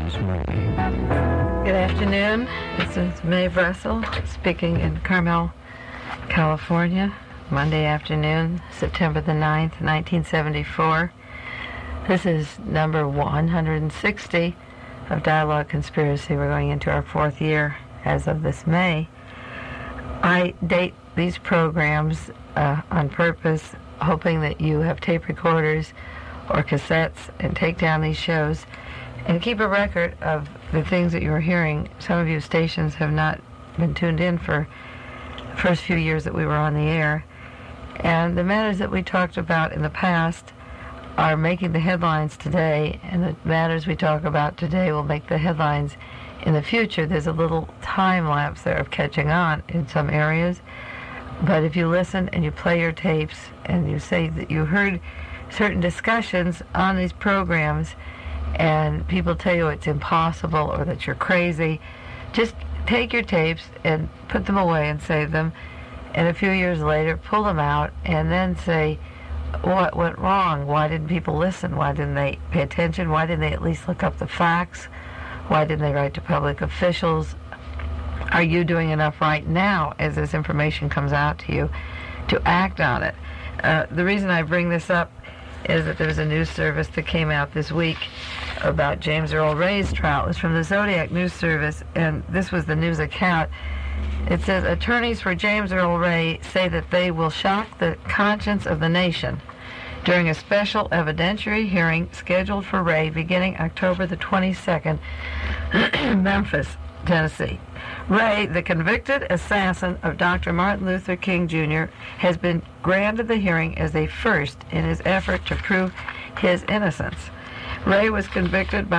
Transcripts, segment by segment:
Good afternoon. This is Mae Brussell speaking in Carmel, California, Monday afternoon, September the 9th, 1974. This is number 160 of Dialogue Conspiracy. We're going into our fourth year as of this May. I date these programs on purpose, hoping that you have tape recorders or cassettes and take down these shows and keep a record of the things that you're hearing. Some of you stations have not been tuned in for the first few years that we were on the air. And the matters that we talked about in the past are making the headlines today, and the matters we talk about today will make the headlines in the future. There's a little time lapse there of catching on in some areas. But if you listen and you play your tapes and you say that you heard certain discussions on these programs and people tell you it's impossible or that you're crazy, just take your tapes and put them away and save them, and a few years later pull them out and then say, what went wrong? Why didn't people listen? Why didn't they pay attention? Why didn't they at least look up the facts? Why didn't they write to public officials? Are you doing enough right now as this information comes out to you to act on it? The reason I bring this up is that there's a news service that came out this week about James Earl Ray's trial. It was from the Zodiac News Service, and this was the news account. It says, attorneys for James Earl Ray say that they will shock the conscience of the nation during a special evidentiary hearing scheduled for Ray beginning October the 22nd in Memphis, Tennessee. Ray, the convicted assassin of Dr. Martin Luther King Jr., has been granted the hearing as a first in his effort to prove his innocence. Ray was convicted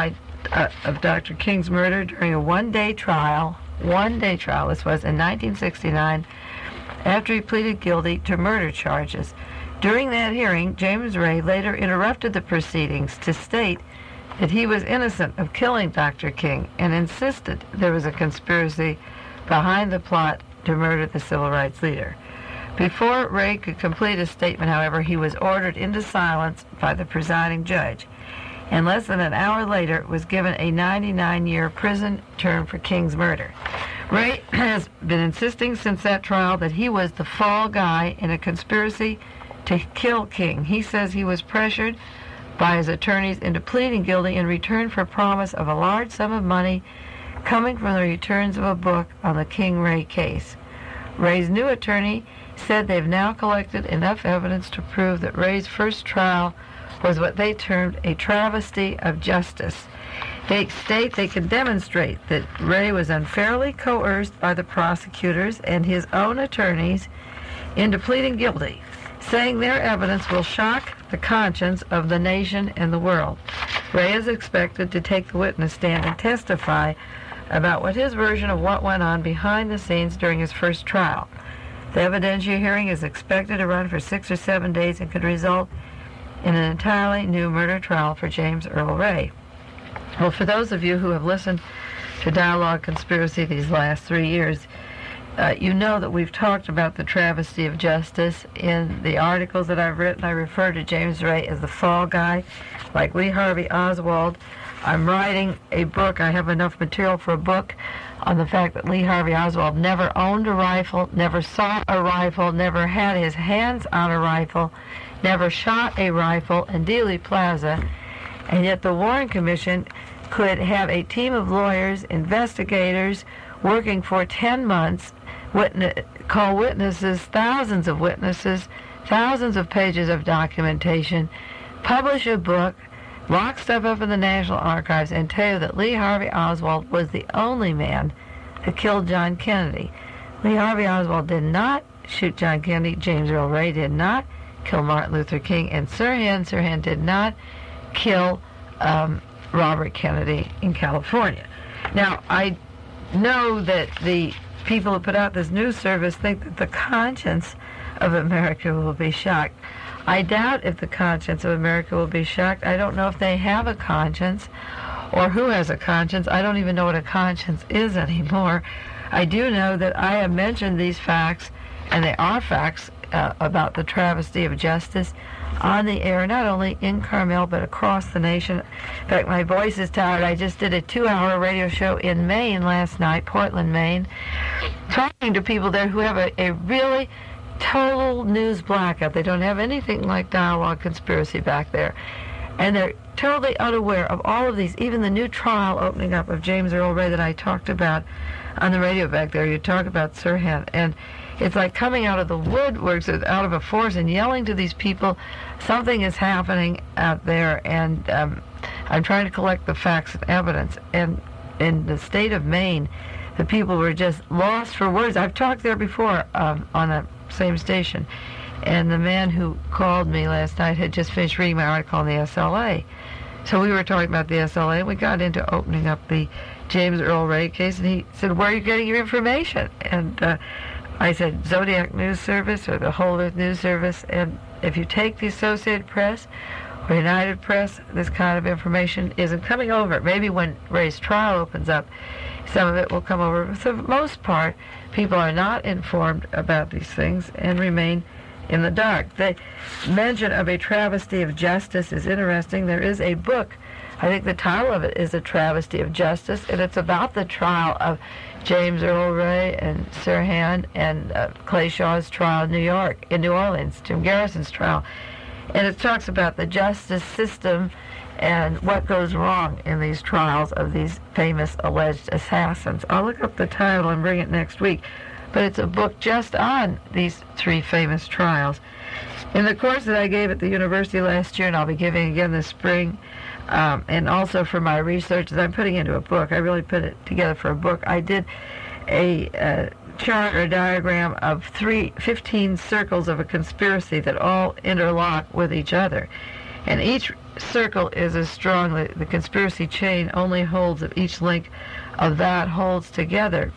of Dr. King's murder during a one-day trial. This was in 1969, after he pleaded guilty to murder charges. During that hearing, James Ray later interrupted the proceedings to state that he was innocent of killing Dr. King and insisted there was a conspiracy behind the plot to murder the civil rights leader. Before Ray could complete his statement, however, he was ordered into silence by the presiding judge, and less than an hour later was given a 99-year prison term for King's murder. Ray has been insisting since that trial that he was the fall guy in a conspiracy to kill King. He says he was pressured by his attorneys into pleading guilty in return for promise of a large sum of money coming from the returns of a book on the King-Ray case. Ray's new attorney said they've now collected enough evidence to prove that Ray's first trial was what they termed a travesty of justice. They state they can demonstrate that Ray was unfairly coerced by the prosecutors and his own attorneys into pleading guilty, saying their evidence will shock the conscience of the nation and the world. Ray is expected to take the witness stand and testify about what his version of what went on behind the scenes during his first trial. The evidentiary hearing is expected to run for 6 or 7 days and could result in an entirely new murder trial for James Earl Ray. Well, for those of you who have listened to Dialogue Conspiracy these last 3 years, you know that we've talked about the travesty of justice. In the articles that I've written, I refer to James Ray as the fall guy, like Lee Harvey Oswald. I'm writing a book. I have enough material for a book on the fact that Lee Harvey Oswald never owned a rifle, never saw a rifle, never had his hands on a rifle, never shot a rifle in Dealey Plaza, and yet the Warren Commission could have a team of lawyers, investigators, working for 10 months, call witnesses, thousands of witnesses, thousands of pages of documentation, publish a book, lock stuff up in the National Archives, and tell you that Lee Harvey Oswald was the only man who killed John Kennedy. Lee Harvey Oswald did not shoot John Kennedy. James Earl Ray did not kill Martin Luther King, and Sirhan did not kill Robert Kennedy in California. Now, I know that the people who put out this news service think that the conscience of America will be shocked. I doubt if the conscience of America will be shocked. I don't know if they have a conscience or who has a conscience. I don't even know what a conscience is anymore. I do know that I have mentioned these facts, and they are facts about the travesty of justice on the air, not only in Carmel, but across the nation. In fact, my voice is tired. I just did a 2-hour radio show in Maine last night, Portland, Maine, talking to people there who have a really total news blackout. They don't have anything like dialogue conspiracy back there. And they're totally unaware of all of these, even the new trial opening up of James Earl Ray that I talked about on the radio back there. You talk about Sirhan, and it's like coming out of the woodworks, out of a forest, and yelling to these people, something is happening out there, and I'm trying to collect the facts and evidence. And in the state of Maine, the people were just lost for words. I've talked there before on the same station, and the man who called me last night had just finished reading my article on the SLA. So we were talking about the SLA, and we got into opening up the James Earl Ray case, and he said, "Where are you getting your information?" And I said, Zodiac News Service or the Whole Earth News Service. And if you take the Associated Press or United Press, this kind of information isn't coming over. Maybe when Ray's trial opens up, some of it will come over. But for the most part, people are not informed about these things and remain in the dark. The mention of a travesty of justice is interesting. There is a book, I think the title of it is A Travesty of Justice, and it's about the trial of James Earl Ray and Sirhan and Clay Shaw's trial in New Orleans, Jim Garrison's trial. And it talks about the justice system and what goes wrong in these trials of these famous alleged assassins. I'll look up the title and bring it next week. But it's a book just on these 3 famous trials. In the course that I gave at the university last year, and I'll be giving again this spring, and also for my research that I'm putting into a book, I really put it together for a book. I did a chart or diagram of 15 circles of a conspiracy that all interlock with each other. And each circle is as strong, the conspiracy chain only holds, if each link of that holds together.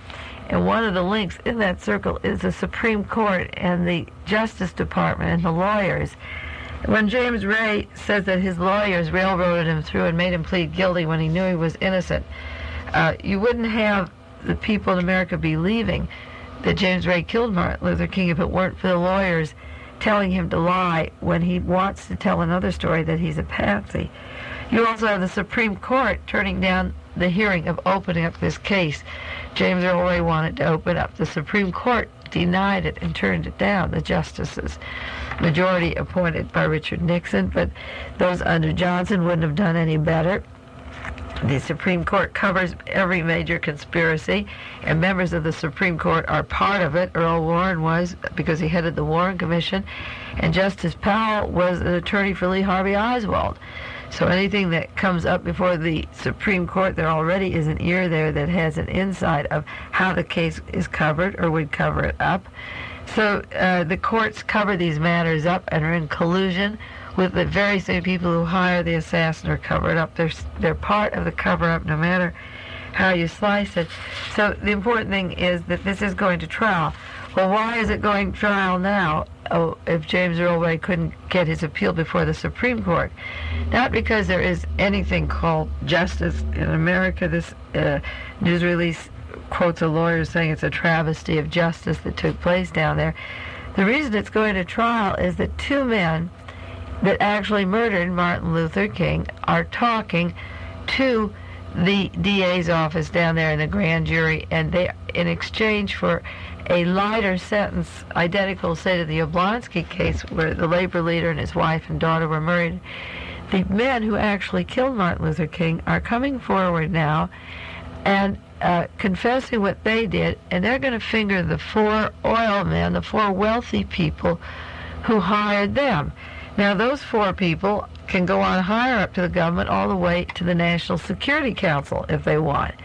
And one of the links in that circle is the Supreme Court and the Justice Department and the lawyers. When James Ray says that his lawyers railroaded him through and made him plead guilty when he knew he was innocent, you wouldn't have the people in America believing that James Ray killed Martin Luther King if it weren't for the lawyers telling him to lie when he wants to tell another story that he's a patsy. You also have the Supreme Court turning down the hearing of opening up this case. James Earl Ray wanted to open up. The Supreme Court denied it and turned it down, the justices. Majority appointed by Richard Nixon, but those under Johnson wouldn't have done any better. The Supreme Court covers every major conspiracy, and members of the Supreme Court are part of it. Earl Warren was, because he headed the Warren Commission, and Justice Powell was an attorney for Lee Harvey Oswald. So anything that comes up before the Supreme Court, there already is an ear there that has an insight of how the case is covered or would cover it up. So the courts cover these matters up and are in collusion with the very same people who hire the assassin or cover it up. They're part of the cover-up no matter how you slice it. So the important thing is that this is going to trial. Well, why is it going to trial now? Oh, if James Earl Ray couldn't get his appeal before the Supreme Court. Not because there is anything called justice in America. This news release quotes a lawyer saying it's a travesty of justice that took place down there. The reason it's going to trial is that 2 men that actually murdered Martin Luther King are talking to the DA's office down there in the grand jury, and they, in exchange for a lighter sentence, identical, say, to the Oblonsky case where the labor leader and his wife and daughter were murdered, the men who actually killed Martin Luther King are coming forward now and confessing what they did, and they're going to finger the 4 oil men, the 4 wealthy people who hired them. Now, those 4 people can go on higher up to the government, all the way to the National Security Council if they want.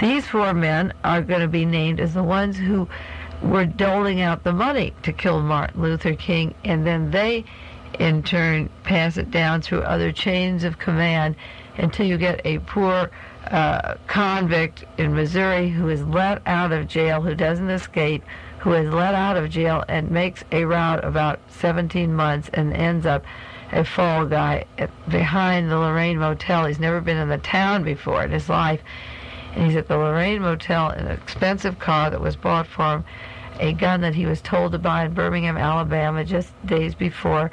These 4 men are going to be named as the ones who were doling out the money to kill Martin Luther King, and then they, in turn, pass it down through other chains of command until you get a poor convict in Missouri who is let out of jail, who doesn't escape, who is let out of jail and makes a route about 17 months and ends up a fall guy behind the Lorraine Motel. He's never been in the town before in his life, and he's at the Lorraine Motel in an expensive car that was bought for him, a gun that he was told to buy in Birmingham, Alabama just days before,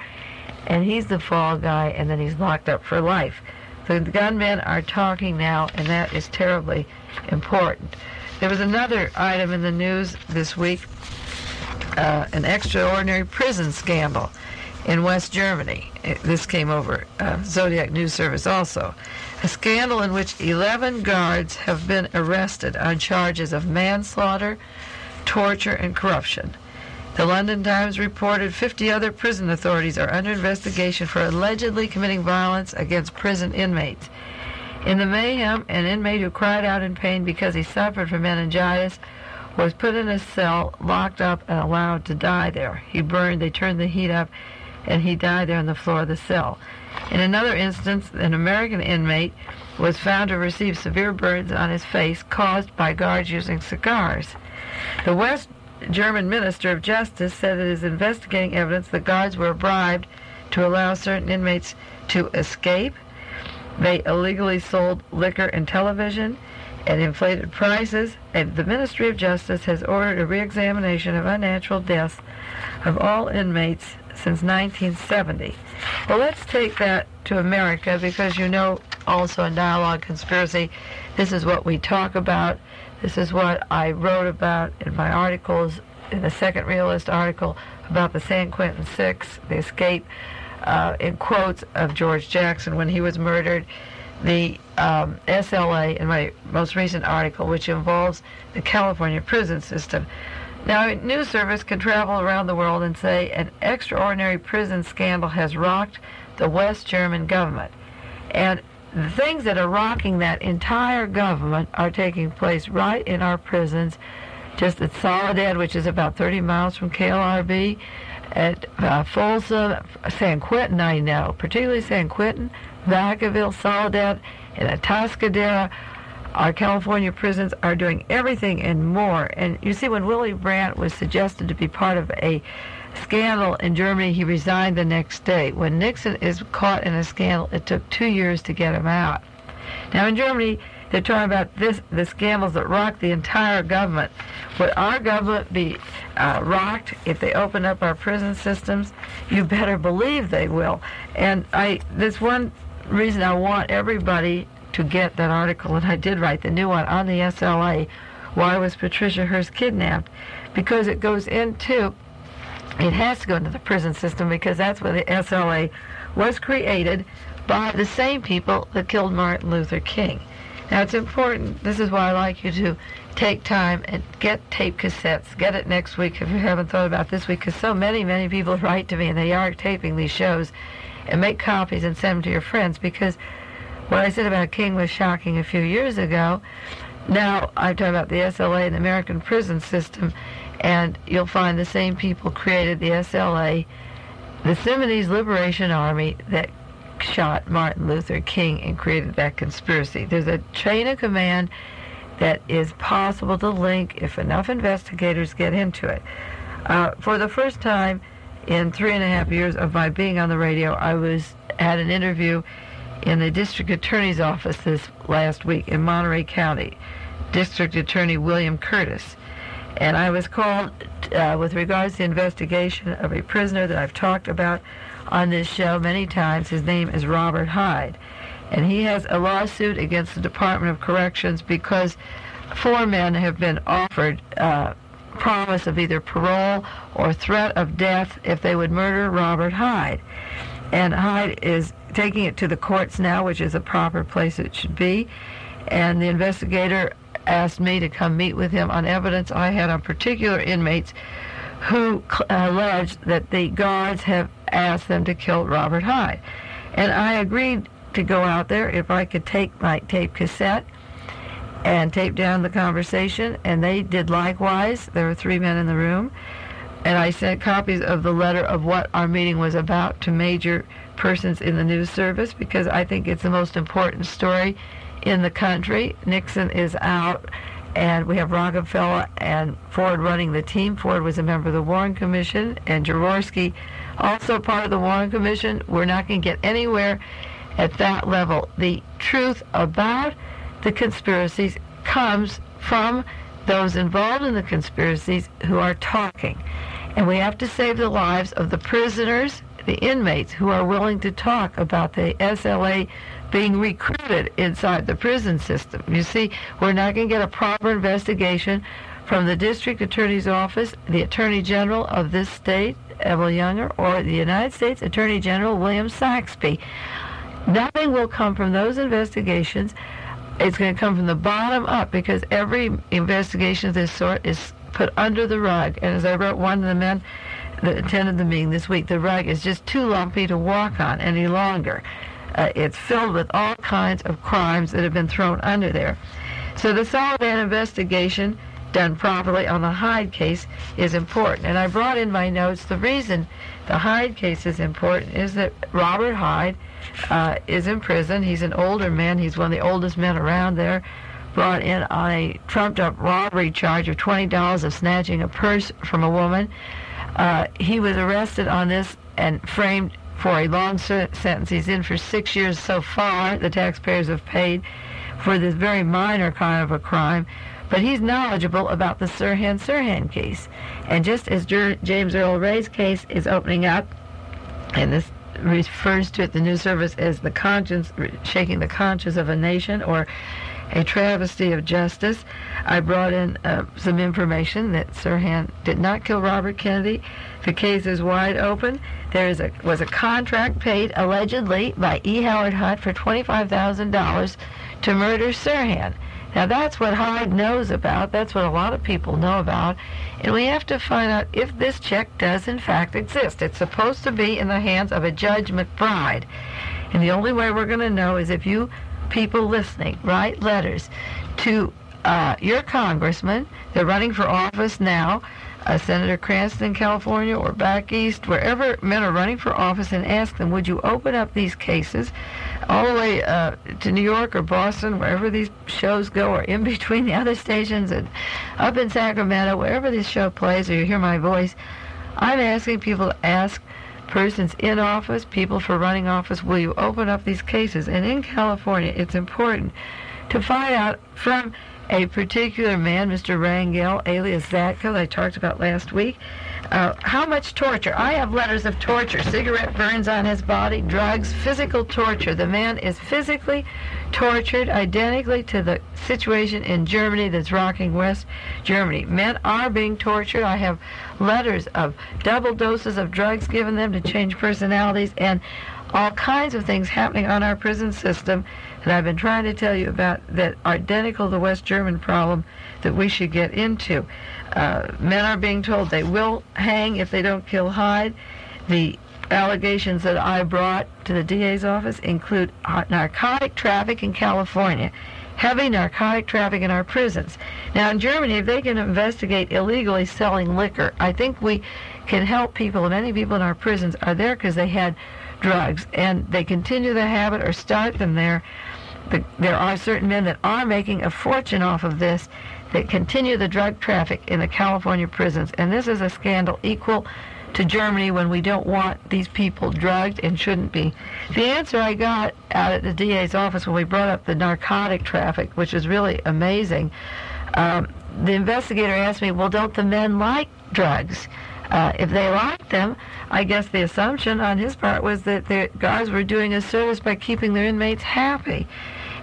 and he's the fall guy, and then he's locked up for life. The gunmen are talking now, and that is terribly important. There was another item in the news this week, an extraordinary prison scandal in West Germany. This came over Zodiac News Service also. A scandal in which 11 guards have been arrested on charges of manslaughter, torture, and corruption. The London Times reported 50 other prison authorities are under investigation for allegedly committing violence against prison inmates. In the mayhem, an inmate who cried out in pain because he suffered from meningitis was put in a cell, locked up, and allowed to die there. He burned, they turned the heat up, and he died there on the floor of the cell. In another instance, an American inmate was found to receive severe burns on his face caused by guards using cigars. The West German Minister of Justice said it is investigating evidence the guards were bribed to allow certain inmates to escape. They illegally sold liquor and television at inflated prices, and the Ministry of Justice has ordered a re-examination of unnatural deaths of all inmates since 1970. Well, let's take that to America, because you know also in Dialogue Conspiracy, this is what we talk about. This is what I wrote about in my articles, in the Second Realist article about the San Quentin Six, the escape, in quotes, of George Jackson when he was murdered, the SLA in my most recent article, which involves the California prison system. Now, a news service can travel around the world and say an extraordinary prison scandal has rocked the West German government. And the things that are rocking that entire government are taking place right in our prisons, just at Soledad, which is about 30 miles from KLRB, at Folsom, San Quentin, I know, particularly San Quentin, Vacaville, Soledad, and Atascadero. Our California prisons are doing everything and more. And you see, when Willy Brandt was suggested to be part of a scandal in Germany, he resigned the next day. When Nixon is caught in a scandal, it took 2 years to get him out. Now in Germany, they're talking about the scandals that rock the entire government. Would our government be rocked if they open up our prison systems? You better believe they will. And there's one reason I want everybody to get that article, and I did write the new one on the SLA, Why Was Patricia Hearst Kidnapped? Because it goes into, it has to go into the prison system, because that's where the SLA was created by the same people that killed Martin Luther King. Now it's important, this is why I like you to take time and get tape cassettes. Get it next week if you haven't thought about this week, because so many people write to me, and they are taping these shows, and make copies and send them to your friends, because what I said about King was shocking a few years ago. Now I'm talking about the SLA and the American prison system, and you'll find the same people created the SLA, the Simonese Liberation Army that shot Martin Luther King and created that conspiracy. There's a chain of command that is possible to link if enough investigators get into it. For the first time in 3.5 years of my being on the radio, I had an interview in the district attorney's office this last week in Monterey County, District Attorney William Curtis. And I was called with regards to the investigation of a prisoner that I've talked about on this show many times. His name is Robert Hyde. And he has a lawsuit against the Department of Corrections because 4 men have been offered promise of either parole or threat of death if they would murder Robert Hyde. And Hyde is taking it to the courts now, which is a proper place it should be. And the investigator asked me to come meet with him on evidence I had on particular inmates who alleged that the guards have asked them to kill Robert Hyde. And I agreed to go out there if I could take my tape cassette and tape down the conversation, and they did likewise. There were 3 men in the room. And I sent copies of the letter of what our meeting was about to major persons in the news service, because I think it's the most important story in the country. Nixon is out, and we have Rockefeller and Ford running the team. Ford was a member of the Warren Commission, and Jaworski, also part of the Warren Commission. We're not going to get anywhere at that level. The truth about the conspiracies comes from those involved in the conspiracies who are talking. And we have to save the lives of the prisoners, the inmates who are willing to talk about the SLA being recruited inside the prison system. You see, we're not going to get a proper investigation from the district attorney's office, the attorney general of this state, Evel Younger, or the United States Attorney General William Saxby. Nothing will come from those investigations. It's going to come from the bottom up, because every investigation of this sort is put under the rug. And as I wrote one of the men that attended the meeting this week, the rug is just too lumpy to walk on any longer. It's filled with all kinds of crimes that have been thrown under there. So the Sullivan investigation, done properly on the Hyde case, is important. And I brought in my notes the reason the Hyde case is important is that Robert Hyde is in prison. He's an older man. He's one of the oldest men around there, brought in on a trumped-up robbery charge of $20 of snatching a purse from a woman. He was arrested on this and framed for a long sentence. He's in for 6 years so far. The taxpayers have paid for this very minor kind of a crime. But he's knowledgeable about the Sirhan case. And just as James Earl Ray's case is opening up, and this refers to it, the news service, as the conscience, shaking the conscience of a nation, or a travesty of justice, I brought in some information that Sirhan did not kill Robert Kennedy. The case is wide open. There was a contract paid, allegedly, by E. Howard Hunt for $25,000 to murder Sirhan. Now, that's what Hyde knows about. That's what a lot of people know about. And we have to find out if this check does, in fact, exist. It's supposed to be in the hands of a Judge McBride. And the only way we're going to know is if you people listening write letters to your congressman. They're running for office now, Senator Cranston in California or back east, wherever men are running for office, and ask them, would you open up these cases all the way to New York or Boston, wherever these shows go, or in between the other stations, and up in Sacramento, wherever this show plays, or you hear my voice. I'm asking people to ask persons in office, people for running office, will you open up these cases? And in California, it's important to find out from a particular man, Mr. Rangel, alias Zatka, that I talked about last week, how much torture. I have letters of torture, cigarette burns on his body, drugs, physical torture. The man is physically tortured identically to the situation in Germany that's rocking West Germany. Men are being tortured. I have letters of double doses of drugs given them to change personalities, and all kinds of things happening on our prison system that I've been trying to tell you about that are identical to the West German problem that we should get into. Men are being told they will hang if they don't kill Hyde. The allegations that I brought to the DA's office include narcotic traffic in California, heavy narcotic traffic in our prisons. Now, in Germany, if they can investigate illegally selling liquor, I think we can help people. Many people in our prisons are there because they had drugs, and they continue the habit or start them there. There are certain men that are making a fortune off of this, that continue the drug traffic in the California prisons, and this is a scandal equal to Germany when we don't want these people drugged and shouldn't be. The answer I got out at the DA's office when we brought up the narcotic traffic, which is really amazing, the investigator asked me, well, don't the men like drugs? If they liked them, I guess the assumption on his part was that the guards were doing a service by keeping their inmates happy.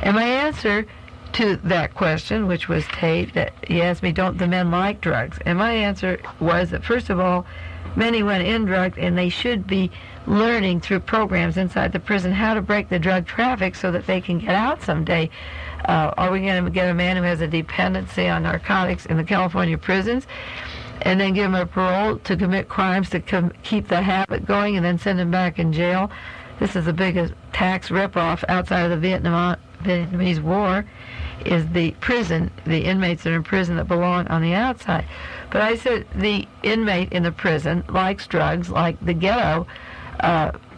And my answer to that question, which was taped, that he asked me, don't the men like drugs? And my answer was that, first of all, many went in drugged, and they should be learning through programs inside the prison how to break the drug traffic so that they can get out someday. Are we going to get a man who has a dependency on narcotics in the California prisons and then give him a parole to commit crimes to keep the habit going and then send him back in jail? This is the biggest tax ripoff outside of the Vietnamese War, is the prison, the inmates that are in prison that belong on the outside. But I said the inmate in the prison likes drugs like the ghetto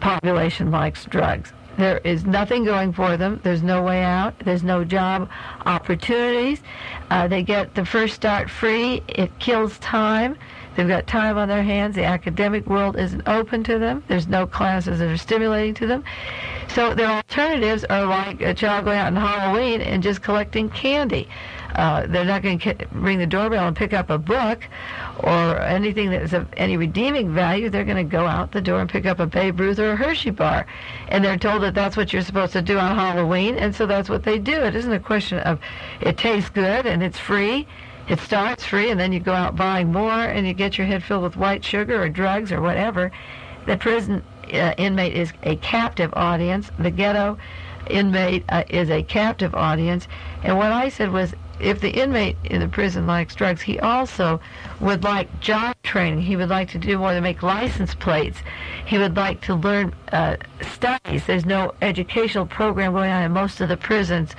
population likes drugs. There is nothing going for them. There's no way out. There's no job opportunities. They get the first start free. It kills time. They've got time on their hands. The academic world isn't open to them. There's no classes that are stimulating to them. So their alternatives are like a child going out on Halloween and just collecting candy. They're not going to ring the doorbell and pick up a book or anything that is of any redeeming value. They're going to go out the door and pick up a Babe Ruth or a Hershey bar. And they're told that that's what you're supposed to do on Halloween, and so that's what they do. It isn't a question of it tastes good and it's free. It starts free, and then you go out buying more, and you get your head filled with white sugar or drugs or whatever. The prison inmate is a captive audience. The ghetto inmate is a captive audience. And what I said was, if the inmate in the prison likes drugs, he also would like job training. He would like to do more than make license plates. He would like to learn studies. There's no educational program going on in most of the prisons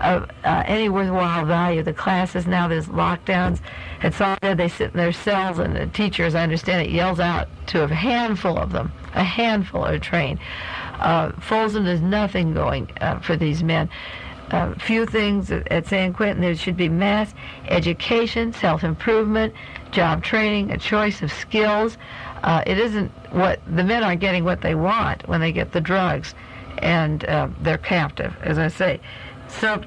of any worthwhile value. The classes now, there's lockdowns. It's all there. They sit in their cells, and the teacher, as I understand it, yells out to a handful of them. A handful are trained. Folsom, there's nothing going for these men. Few things at San Quentin. There should be mass education, self-improvement, job training, a choice of skills. It isn't what the men aren't getting what they want when they get the drugs, and they're captive, as I say. So,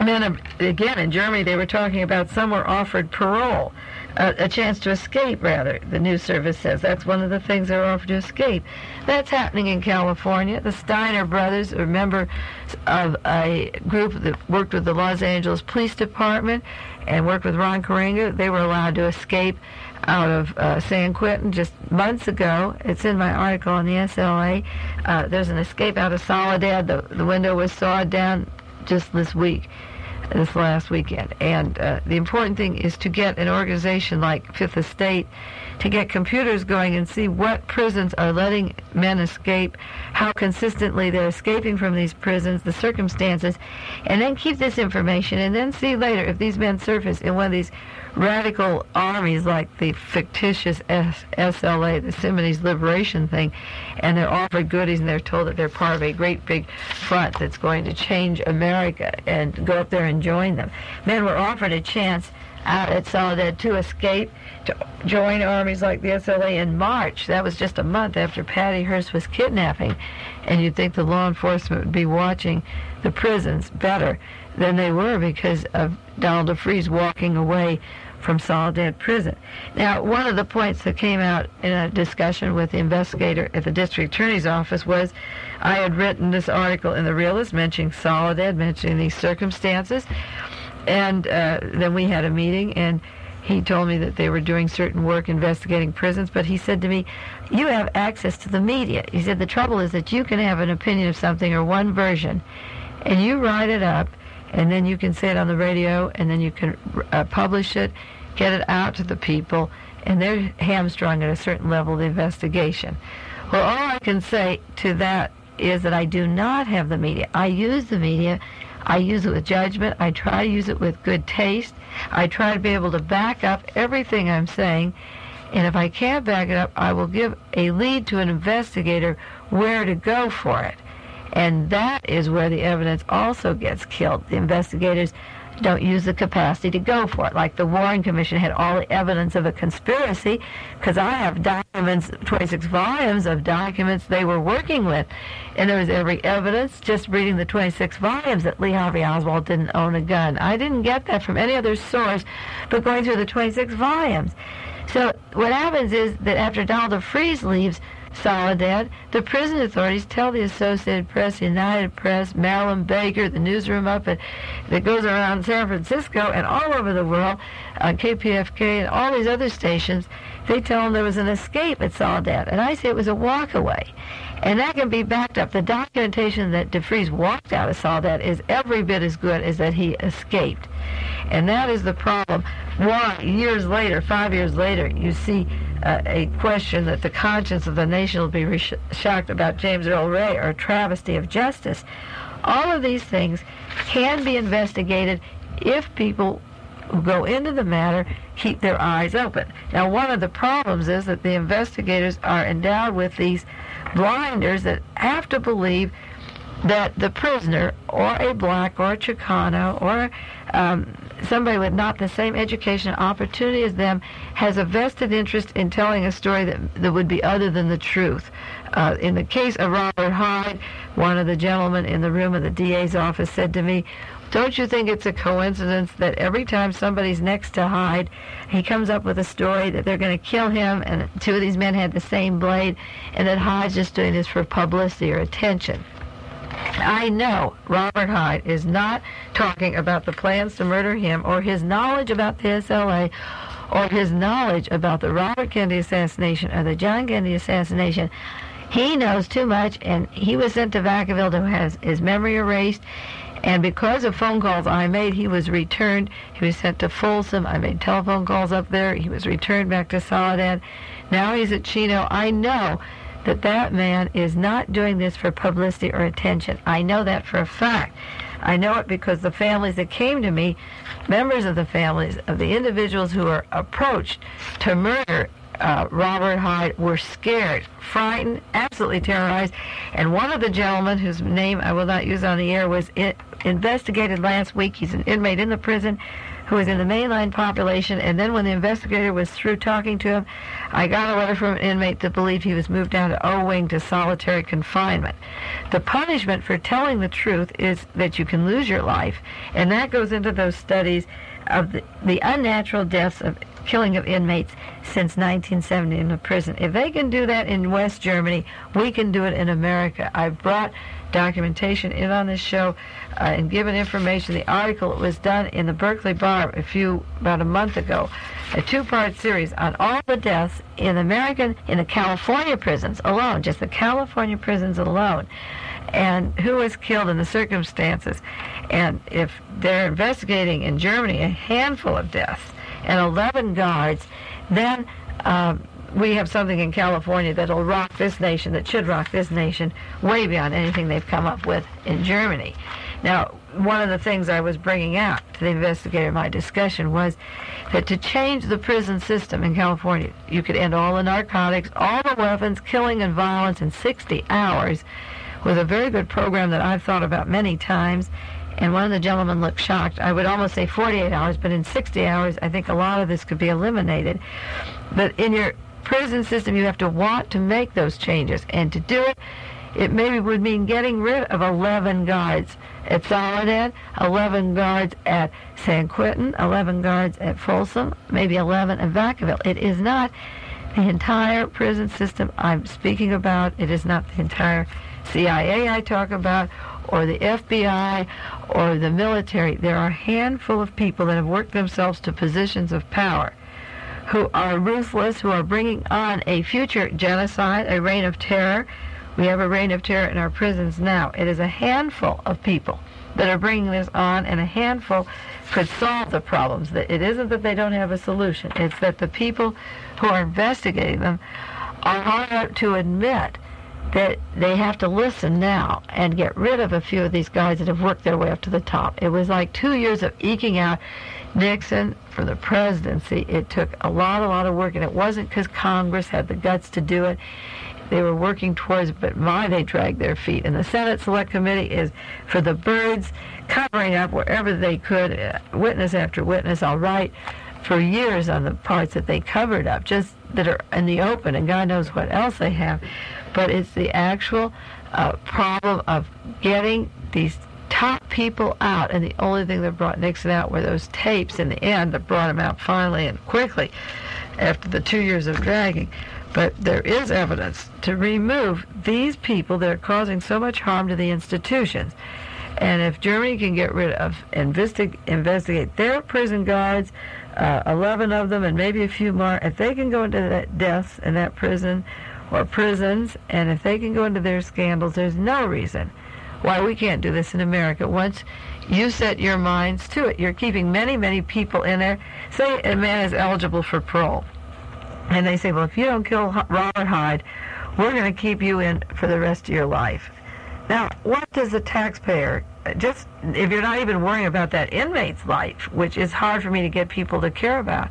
men, again, in Germany, they were talking about some were offered parole, a chance to escape, rather, the news service says. That's one of the things they're offered to escape. That's happening in California. The Steiner brothers are members of a group that worked with the Los Angeles Police Department and worked with Ron Karenga. They were allowed to escape out of San Quentin just months ago. It's in my article on the SLA. There's an escape out of Soledad. The window was sawed down just this last weekend. And the important thing is to get an organization like Fifth Estate to get computers going and see what prisons are letting men escape, how consistently they're escaping from these prisons, the circumstances, and then keep this information and then see later if these men surface in one of these radical armies like the fictitious SLA, the Simonese Liberation thing, and they're offered goodies and they're told that they're part of a great big front that's going to change America, and go up there and join them. Men were offered a chance out at Soledad to escape, to join armies like the SLA in March. That was just a month after Patty Hearst was kidnapping, and you'd think the law enforcement would be watching the prisons better than they were because of Donald DeFreeze walking away from Soledad Prison. Now, one of the points that came out in a discussion with the investigator at the district attorney's office was I had written this article in The Realist mentioning Soledad, mentioning these circumstances, and then we had a meeting, and he told me that they were doing certain work investigating prisons, but he said to me, you have access to the media. He said, the trouble is that you can have an opinion of something or one version, and you write it up, and then you can say it on the radio, and then you can publish it, get it out to the people, and they're hamstrung at a certain level of the investigation. Well, all I can say to that is that I do not have the media. I use the media. I use it with judgment. I try to use it with good taste. I try to be able to back up everything I'm saying, and if I can't back it up, I will give a lead to an investigator where to go for it. And that is where the evidence also gets killed. The investigators don't use the capacity to go for it. Like the Warren Commission had all the evidence of a conspiracy, because I have documents, 26 volumes of documents they were working with, and there was every evidence just reading the 26 volumes that Lee Harvey Oswald didn't own a gun. I didn't get that from any other source but going through the 26 volumes. So what happens is that after Donald DeFreeze leaves Soledad, the prison authorities tell the Associated Press, United Press, Marilyn Baker, the newsroom up that goes around San Francisco and all over the world, KPFK and all these other stations, they tell them there was an escape at Soledad. And I say it was a walk away. And that can be backed up. The documentation that DeFreeze walked out of Soledad is every bit as good as that he escaped. And that is the problem. Why, years later, 5 years later, you see a question that the conscience of the nation will be shocked about James Earl Ray, or a travesty of justice. All of these things can be investigated if people who go into the matter keep their eyes open. Now, one of the problems is that the investigators are endowed with these blinders that have to believe that the prisoner, or a black, or a Chicano, or somebody with not the same education and opportunity as them has a vested interest in telling a story that would be other than the truth. In the case of Robert Hyde, one of the gentlemen in the room of the DA's office said to me, "Don't you think it's a coincidence that every time somebody's next to Hyde, he comes up with a story that they're going to kill him, and two of these men had the same blade, and that Hyde's just doing this for publicity or attention?" I know Robert Hyde is not talking about the plans to murder him or his knowledge about the SLA or his knowledge about the Robert Kennedy assassination or the John Kennedy assassination. He knows too much, and he was sent to Vacaville to have his memory erased. And because of phone calls I made, he was returned. He was sent to Folsom. I made telephone calls up there. He was returned back to Soledad. Now he's at Chino. I know that that man is not doing this for publicity or attention. I know that for a fact. I know it because the families that came to me, members of the families of the individuals who were approached to murder Robert Hyde, were scared, frightened, absolutely terrorized. And one of the gentlemen, whose name I will not use on the air, was investigated last week. He's an inmate in the prison who was in the mainline population, and then when the investigator was through talking to him, I got a letter from an inmate to believe he was moved down to O Wing to solitary confinement. The punishment for telling the truth is that you can lose your life, and that goes into those studies of the unnatural deaths of killing of inmates since 1970 in the prison. If they can do that in West Germany, we can do it in America. I've brought documentation in on this show and given information. The article was done in the Berkeley Bar about a month ago, a two-part series on all the deaths in the California prisons alone, just the California prisons alone, and who was killed in the circumstances. And if they're investigating in Germany a handful of deaths and 11 guards, then we have something in California that'll rock this nation, that should rock this nation way beyond anything they've come up with in Germany. Now, one of the things I was bringing out to the investigator in my discussion was that to change the prison system in California, you could end all the narcotics, all the weapons, killing and violence in 60 hours with a very good program that I've thought about many times. And one of the gentlemen looked shocked. I would almost say 48 hours, but in 60 hours, I think a lot of this could be eliminated. But in your prison system, you have to want to make those changes. And to do it, it maybe would mean getting rid of 11 guards at Soledad, 11 guards at San Quentin, 11 guards at Folsom, maybe 11 at Vacaville. It is not the entire prison system I'm speaking about. It is not the entire CIA I talk about, or the FBI, or the military. There are a handful of people that have worked themselves to positions of power who are ruthless, who are bringing on a future genocide, a reign of terror. We have a reign of terror in our prisons now. It is a handful of people that are bringing this on, and a handful could solve the problems. It isn't that they don't have a solution. It's that the people who are investigating them are hard up to admit that they have to listen now and get rid of a few of these guys that have worked their way up to the top. It was like 2 years of eking out Nixon for the presidency. It took a lot of work, and it wasn't because Congress had the guts to do it. They were working towards it, but they dragged their feet. And the Senate Select Committee is for the birds, covering up wherever they could, witness after witness. I'll write for years on the parts that they covered up, just that are in the open, and God knows what else they have. But it's the actual problem of getting these top people out, and the only thing that brought Nixon out were those tapes in the end that brought him out finally and quickly after the 2 years of dragging. But there is evidence to remove these people that are causing so much harm to the institutions. And if Germany can get rid of, investigate their prison guards, 11 of them and maybe a few more, if they can go into that deaths in that prison or prisons, and if they can go into their scandals, there's no reason why we can't do this in America. Once you set your minds to it, you're keeping many, many people in there. Say a man is eligible for parole, and they say, well, if you don't kill Robert Hyde, we're going to keep you in for the rest of your life. Now, what does the taxpayer, just if you're not even worrying about that inmate's life, which is hard for me to get people to care about,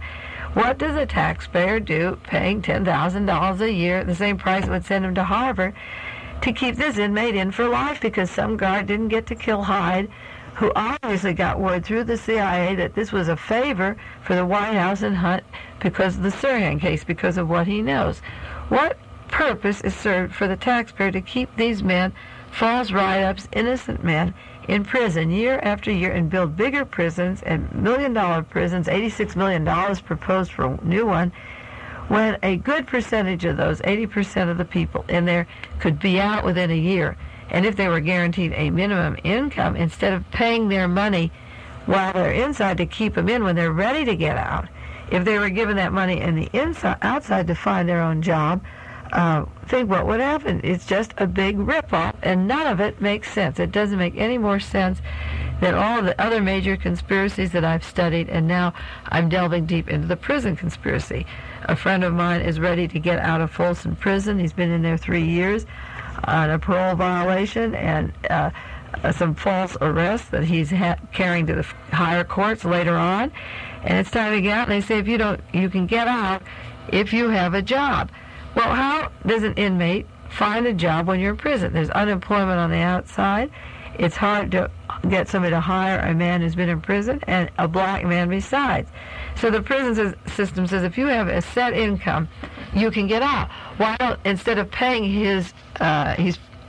what does a taxpayer do paying $10,000 a year, the same price it would send him to Harvard, to keep this inmate in for life because some guard didn't get to kill Hyde who obviously got word through the CIA that this was a favor for the White House and Hunt because of the Sirhan case, because of what he knows. What purpose is served for the taxpayer to keep these men, false write-ups, innocent men, in prison year after year and build bigger prisons and million-dollar prisons, $86 million proposed for a new one, when a good percentage of those, 80% of the people in there, could be out within a year? And if they were guaranteed a minimum income, instead of paying their money while they're inside to keep them in when they're ready to get out, if they were given that money in the outside to find their own job, think what would happen. It's just a big ripoff, and none of it makes sense. It doesn't make any more sense than all of the other major conspiracies that I've studied, and now I'm delving deep into the prison conspiracy. A friend of mine is ready to get out of Folsom Prison. He's been in there 3 years on a parole violation and some false arrests that he's carrying to the higher courts later on. And it's time to get out. And they say, if you don't, you can get out if you have a job. Well, how does an inmate find a job when you're in prison? There's unemployment on the outside. It's hard to get somebody to hire a man who's been in prison and a black man besides. So the prison system says if you have a set income, you can get out. Why don't, instead of paying he's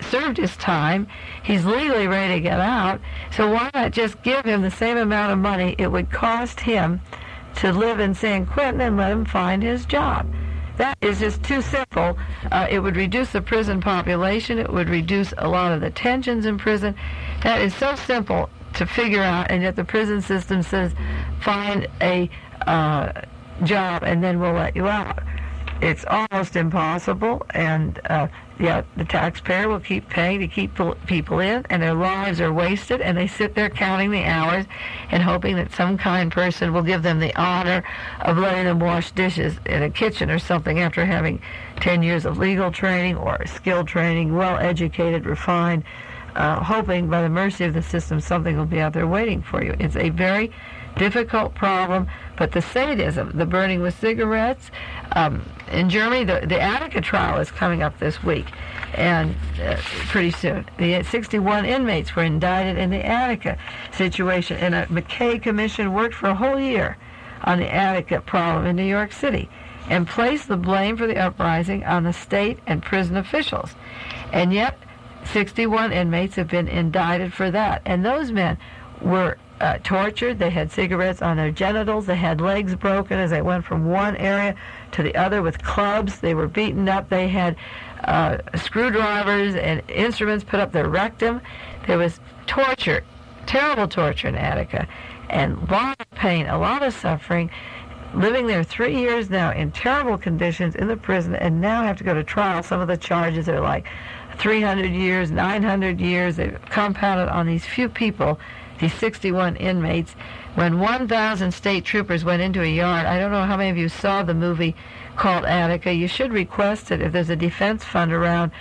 served his time, he's legally ready to get out, so why not just give him the same amount of money it would cost him to live in San Quentin and let him find his job? That is just too simple. It would reduce the prison population. It would reduce a lot of the tensions in prison. That is so simple to figure out, and yet the prison system says, find a job and then we'll let you out. It's almost impossible, and yet the taxpayer will keep paying to keep people in, and their lives are wasted, and they sit there counting the hours and hoping that some kind person will give them the honor of letting them wash dishes in a kitchen or something after having 10 years of legal training or skilled training, well-educated, refined, hoping by the mercy of the system something will be out there waiting for you. It's a very difficult problem, but the sadism, the burning with cigarettes, in Germany, the Attica trial is coming up this week, and pretty soon. The 61 inmates were indicted in the Attica situation, and a McKay commission worked for a whole year on the Attica problem in New York City and placed the blame for the uprising on the state and prison officials. And yet, 61 inmates have been indicted for that, and those men were tortured. They had cigarettes on their genitals. They had legs broken as they went from one area to the other with clubs. They were beaten up. They had screwdrivers and instruments put up their rectum. There was torture, terrible torture in Attica, and a lot of pain, a lot of suffering, living there 3 years now in terrible conditions in the prison, and now have to go to trial. Some of the charges are like 300 years, 900 years. They've compounded on these few people, these 61 inmates. When 1,000 state troopers went into a yard, I don't know how many of you saw the movie called Attica. You should request it if there's a defense fund around.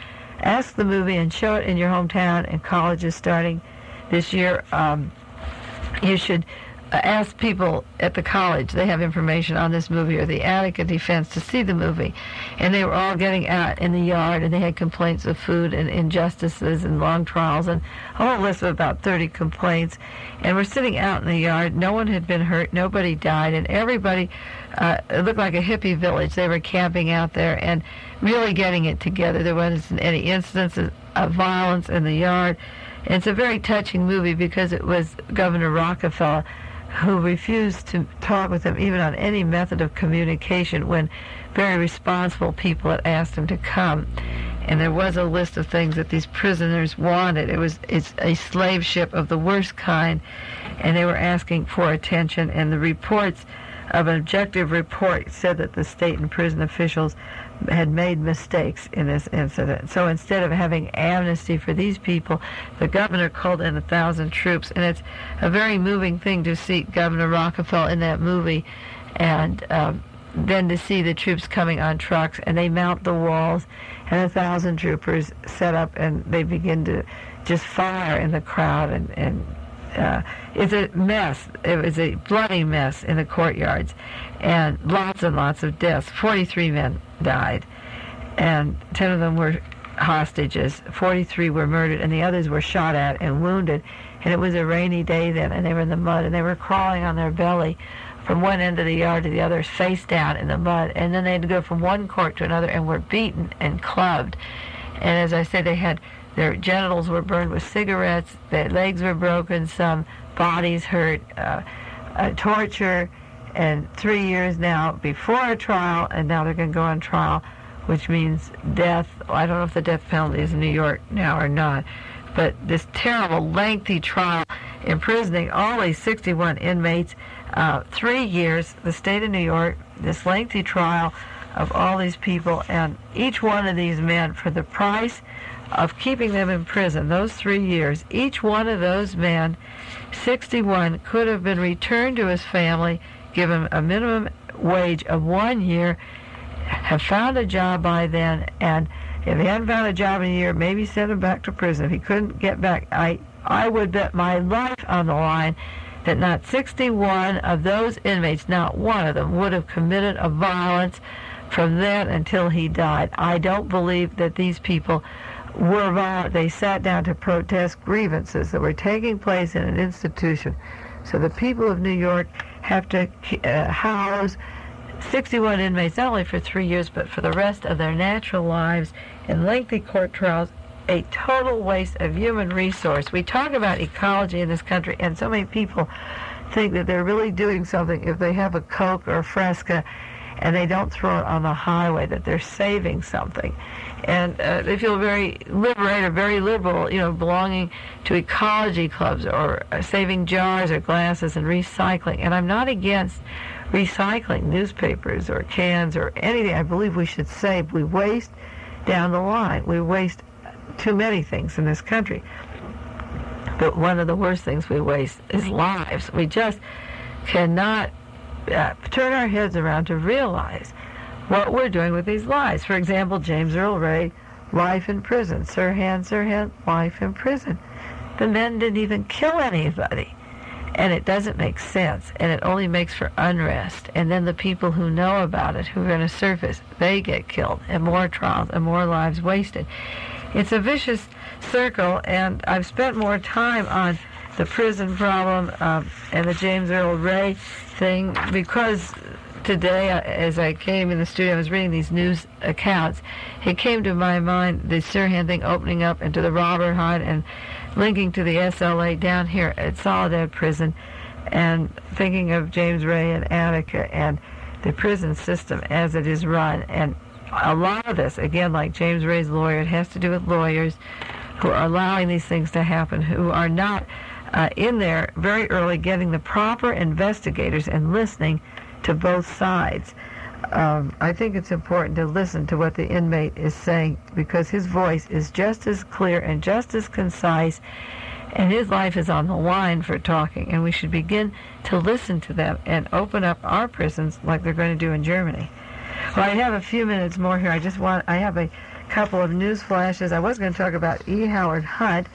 Ask the movie and show it in your hometown, and college is starting this year. You should ask people at the college. They have information on this movie, or the Attica defense, to see the movie. And they were all getting out in the yard, and they had complaints of food and injustices and long trials, and a whole list of about 30 complaints. And we're sitting out in the yard. No one had been hurt. Nobody died. And everybody, it looked like a hippie village. They were camping out there and really getting it together. There wasn't any incidents of violence in the yard. And it's a very touching movie because it was Governor Rockefeller who refused to talk with them even on any method of communication when very responsible people had asked him to come. And there was a list of things that these prisoners wanted. It's a slave ship of the worst kind, and they were asking for attention. And the reports of an objective report said that the state and prison officials had made mistakes in this incident. So instead of having amnesty for these people, the governor called in 1,000 troops. And it's a very moving thing to see Governor Rockefeller in that movie, and then to see the troops coming on trucks, and they mount the walls, and 1,000 troopers set up, and they begin to just fire in the crowd, and it's a mess. It was a bloody mess in the courtyards, and lots of deaths. 43 men died, and 10 of them were hostages. 43 were murdered, and the others were shot at and wounded. and it was a rainy day then, and they were in the mud, and they were crawling on their belly from one end of the yard to the other, face down in the mud, and then they had to go from one court to another and were beaten and clubbed. And as I said, their genitals were burned with cigarettes, their legs were broken, some bodies hurt, torture, and 3 years now before a trial, and now they're going to go on trial, which means death. I don't know if the death penalty is in New York now or not, but this terrible, lengthy trial, imprisoning all these 61 inmates, 3 years, the state of New York, this lengthy trial of all these people, and each one of these men, for the price of keeping them in prison, those 3 years, each one of those men, 61, could have been returned to his family, given a minimum wage of 1 year, have found a job by then, and if he hadn't found a job in a year, maybe send him back to prison. If he couldn't get back, I would bet my life on the line that not 61 of those inmates, not one of them, would have committed a violence from then until he died. I don't believe that these people were violent. They sat down to protest grievances that were taking place in an institution. So the people of New York have to house 61 inmates, not only for 3 years, but for the rest of their natural lives in lengthy court trials, a total waste of human resource. We talk about ecology in this country, and so many people think that they're really doing something if they have a Coke or a Fresca and they don't throw it on the highway, that they're saving something. And they feel very liberated, very liberal, belonging to ecology clubs or saving jars or glasses and recycling. And I'm not against recycling newspapers or cans or anything. I believe we should save. We waste down the line. We waste too many things in this country. But one of the worst things we waste is lives. We just cannot turn our heads around to realize what we're doing with these lives. For example, James Earl Ray, life in prison. Sirhan, life in prison. The men didn't even kill anybody. And it doesn't make sense. And it only makes for unrest. And then the people who know about it, who are going to surface, they get killed. And more trials and more lives wasted. It's a vicious circle, and I've spent more time on the prison problem and the James Earl Ray thing because today, as I came in the studio, I was reading these news accounts. It came to my mind, the Sirhan thing opening up into the Robert Hyde and linking to the SLA down here at Soledad Prison, and thinking of James Ray and Attica and the prison system as it is run. And a lot of this, again, like James Ray's lawyer, it has to do with lawyers who are allowing these things to happen, who are not in there very early getting the proper investigators and listening to both sides. I think it's important to listen to what the inmate is saying because his voice is just as clear and just as concise, and his life is on the line for talking, and we should begin to listen to them and open up our prisons like they're going to do in Germany. Well, I have a few minutes more here. I have a couple of news flashes. I was going to talk about E. Howard Hunt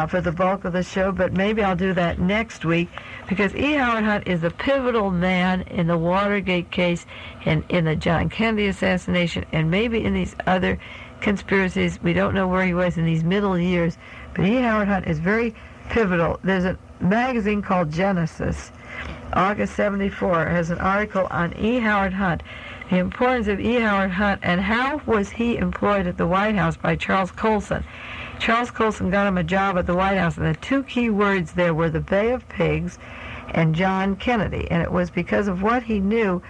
for the bulk of the show, but maybe I'll do that next week because E. Howard Hunt is a pivotal man in the Watergate case and in the John Kennedy assassination and maybe in these other conspiracies. We don't know where he was in these middle years, but E. Howard Hunt is very pivotal. There's a magazine called Genesis, August 74, has an article on E. Howard Hunt, the importance of E. Howard Hunt, and how was he employed at the White House by Charles Colson. Charles Colson got him a job at the White House, and the two key words there were the Bay of Pigs and John Kennedy. And it was because of what he knew,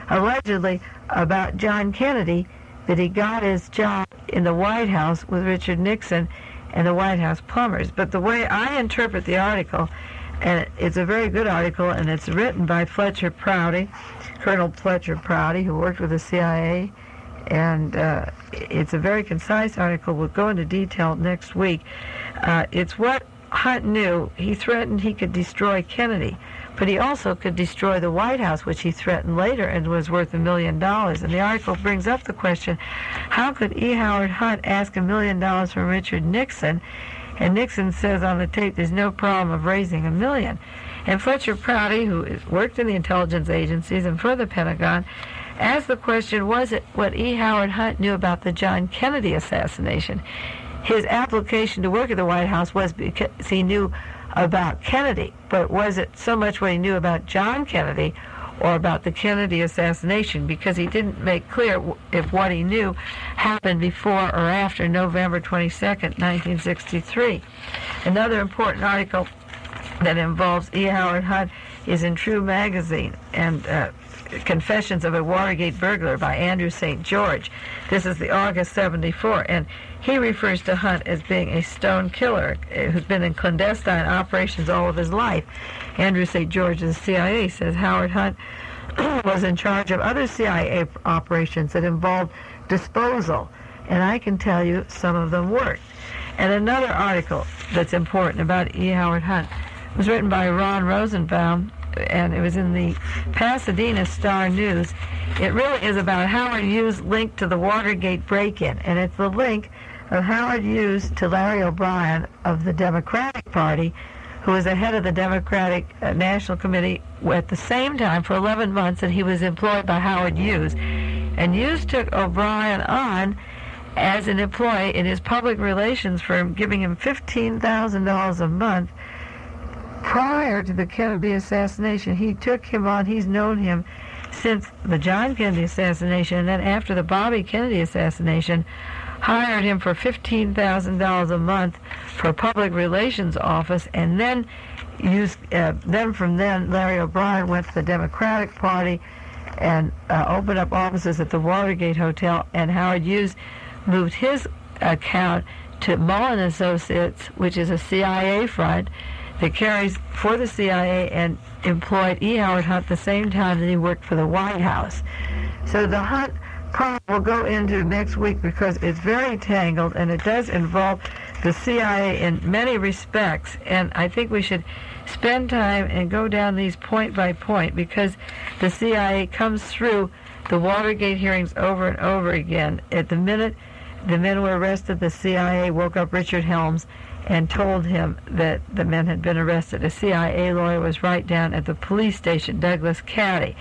allegedly, about John Kennedy that he got his job in the White House with Richard Nixon and the White House plumbers. But the way I interpret the article, and it's a very good article, and it's written by Fletcher Prouty, Colonel Fletcher Prouty, who worked with the CIA, and it's a very concise article. We'll go into detail next week. It's what Hunt knew. He threatened he could destroy Kennedy, but he also could destroy the White House, which he threatened later and was worth $1 million. And the article brings up the question, how could E. Howard Hunt ask $1 million from Richard Nixon? And Nixon says on the tape there's no problem of raising $1 million. And Fletcher Prouty, who worked in the intelligence agencies and for the Pentagon, asked the question, was it what E. Howard Hunt knew about the John Kennedy assassination? his application to work at the White House was because he knew about Kennedy, but was it so much what he knew about John Kennedy or about the Kennedy assassination, because he didn't make clear if what he knew happened before or after November 22nd, 1963. Another important article that involves E. Howard Hunt is in True magazine, and Confessions of a Watergate Burglar by Andrew St. George. This is the August 74, and he refers to Hunt as being a stone killer who's been in clandestine operations all of his life. Andrew St. George of the CIA says Howard Hunt was in charge of other CIA operations that involved disposal, and I can tell you some of them worked. And another article that's important about E. Howard Hunt was written by Ron Rosenbaum, and it was in the Pasadena Star-News. It really is about Howard Hughes' link to the Watergate break-in, and it's the link of Howard Hughes to Larry O'Brien of the Democratic Party, who was the head of the Democratic National Committee at the same time for 11 months that he was employed by Howard Hughes. And Hughes took O'Brien on as an employee in his public relations firm, giving him $15,000 a month. Prior to the Kennedy assassination, he took him on. He's known him since the John Kennedy assassination, and then after the Bobby Kennedy assassination, hired him for $15,000 a month for a public relations office, and then from then Larry O'Brien went to the Democratic Party and opened up offices at the Watergate Hotel, and Howard Hughes moved his account to Mullen Associates, which is a CIA front that carries for the CIA, and employed E. Howard Hunt the same time that he worked for the White House. So the Hunt problem we'll go into next week because it's very tangled, and it does involve the CIA in many respects, and I think we should spend time and go down these point by point, because the CIA comes through the Watergate hearings over and over again. At the minute the men were arrested, the CIA woke up Richard Helms and told him that the men had been arrested. A CIA lawyer was right down at the police station, Douglas County.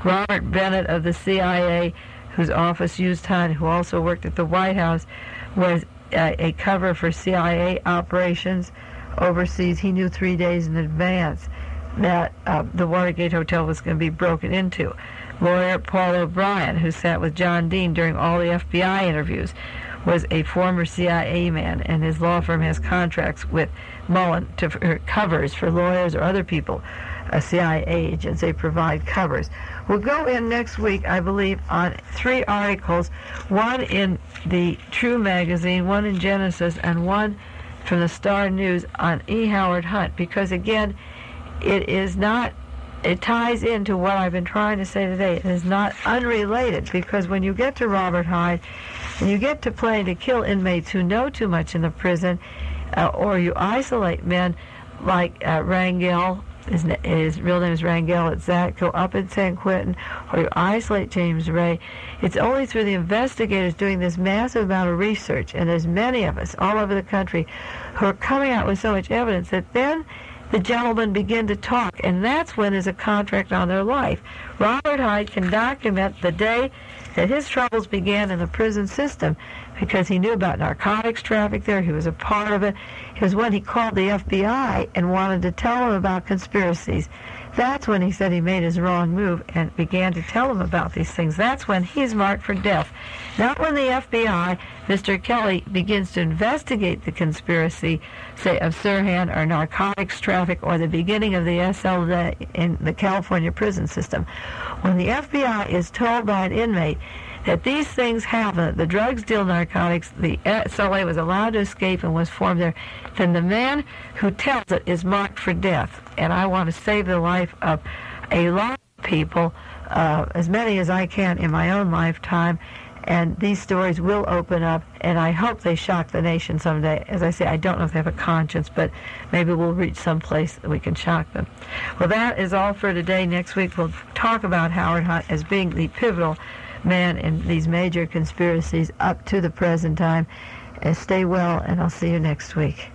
Robert Bennett of the CIA, whose office used Hunt, who also worked at the White House, was a cover for CIA operations overseas. He knew 3 days in advance that the Watergate Hotel was going to be broken into. Lawyer Paul O'Brien, who sat with John Dean during all the FBI interviews, was a former CIA man, and his law firm has contracts with Mullen for covers for lawyers or other people, CIA agents. They provide covers. We'll go in next week, I believe, on 3 articles, one in the True magazine, one in Genesis, and one from the Star News on E. Howard Hunt, because again, it ties into what I've been trying to say today. It is not unrelated, because when you get to Robert Hyde and you get to planning to kill inmates who know too much in the prison, or you isolate men like Rangel, his real name is Rangel at Zatko, up in San Quentin, or you isolate James Ray, it's only through the investigators doing this massive amount of research, and there's many of us all over the country who are coming out with so much evidence that then the gentlemen begin to talk, and that's when there's a contract on their life. Robert Hyde can document the day that his troubles began in the prison system, because he knew about narcotics traffic there. He was a part of it. It was when he called the FBI and wanted to tell them about conspiracies. That's when he said he made his wrong move and began to tell them about these things. That's when he's marked for death. Not when the FBI, Mr. Kelly, begins to investigate the conspiracy, say, of Sirhan or narcotics traffic or the beginning of the SLA in the California prison system. When the FBI is told by an inmate that these things happen, the drugs deal narcotics, the SLA was allowed to escape and was formed there, then the man who tells it is marked for death. And I want to save the life of a lot of people, as many as I can in my own lifetime, and these stories will open up, and I hope they shock the nation someday. As I say, I don't know if they have a conscience, but maybe we'll reach some place that we can shock them. Well, that is all for today. Next week we'll talk about Howard Hunt as being the pivotal man in these major conspiracies up to the present time. Stay well, and I'll see you next week.